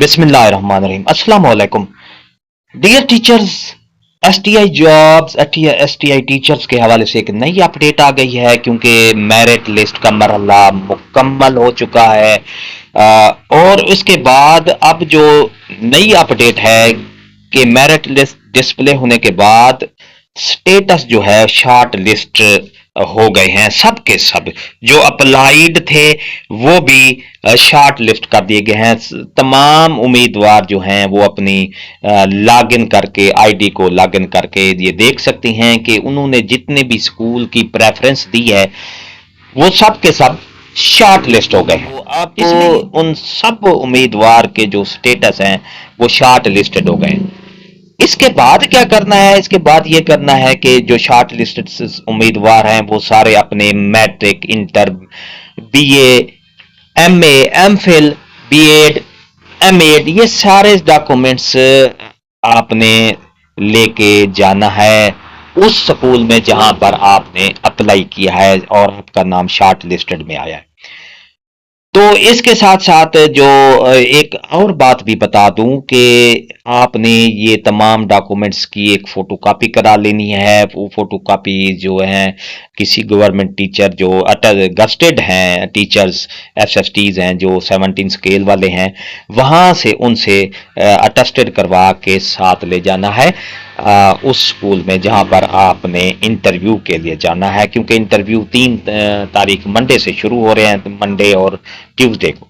बिस्मिल्लाहिर्रहमानिर्रहीम। अस्सलाम वालेकुम dear teachers. STI jobs STI teachers के हवाले से एक नई अपडेट आ गई है क्योंकि मेरिट लिस्ट का मरहला मुकम्मल हो चुका है। और उसके बाद अब जो नई अपडेट है कि मेरिट लिस्ट डिस्प्ले होने के बाद स्टेटस जो है शॉर्ट लिस्ट हो गए हैं। सब के सब जो अप्लाइड थे वो भी शॉर्ट लिस्ट कर दिए गए हैं। तमाम उम्मीदवार जो हैं वो अपनी लॉगिन करके आईडी को लॉगिन करके ये देख सकती हैं कि उन्होंने जितने भी स्कूल की प्रेफरेंस दी है वो सब के सब शॉर्ट लिस्ट हो गए हैं। तो अब इसमें उन सब उम्मीदवार के जो स्टेटस हैं वो शॉर्ट लिस्टेड हो गए। इसके बाद क्या करना है? इसके बाद ये करना है कि जो शॉर्ट लिस्टेड उम्मीदवार हैं वो सारे अपने matric, inter, BA, MA, MPhil, BEd, MEd ये सारे डॉक्यूमेंट्स आपने लेके जाना है उस स्कूल में जहां पर आपने अप्लाई किया है और आपका नाम शॉर्ट लिस्टेड में आया है। तो इसके साथ साथ जो एक और बात भी बता दूं कि आपने ये तमाम डॉक्यूमेंट्स की एक फोटोकॉपी करा लेनी है। वो फोटोकॉपी जो है किसी गवर्नमेंट टीचर जो गस्टेड हैं टीचर्स, एसएसटीज हैं जो 17 स्केल वाले हैं, वहाँ से उनसे अटेस्टेड करवा के साथ ले जाना है उस स्कूल में जहाँ पर आपने इंटरव्यू के लिए जाना है। क्योंकि इंटरव्यू 3 तारीख मंडे से शुरू हो रहे हैं, मंडे और ट्यूसडे को।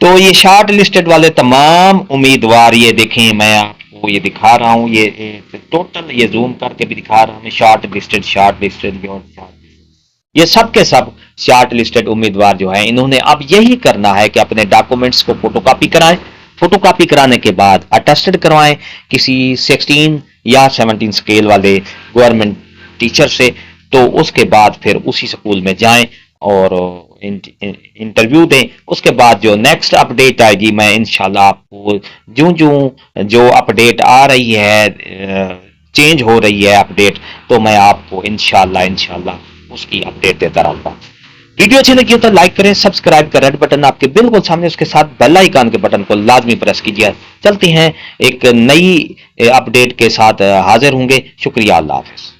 तो ये शॉर्ट लिस्टेड वाले तमाम उम्मीदवार, ये देखें मैं आपको ये दिखा रहा हूँ, ये टोटल ये जूम करके भी दिखा रहा हूँ। शॉर्ट लिस्टेड ये सब के सब शॉर्ट लिस्टेड उम्मीदवार जो है इन्होंने अब यही करना है कि अपने डॉक्यूमेंट्स को फोटोकॉपी कराएं। फोटोकॉपी कराने के बाद अटेस्टेड करवाएं किसी 16 या 17 स्केल वाले गवर्नमेंट टीचर से। तो उसके बाद फिर उसी स्कूल में जाएं और इंटरव्यू दें। उसके बाद जो नेक्स्ट अपडेट आएगी मैं इंशाल्लाह आपको जो अपडेट आ रही है, चेंज हो रही है अपडेट, तो मैं आपको इंशाल्लाह उसकी अपडेट देता रहूंगा। वीडियो अच्छी लगी हो तो लाइक करें, सब्सक्राइब का रेड बटन आपके बिल्कुल सामने, उसके साथ बेल आइकन के बटन को लाजमी प्रेस कीजिए। चलते हैं एक नई अपडेट के साथ हाजिर होंगे। शुक्रिया, अल्लाह हाफिज।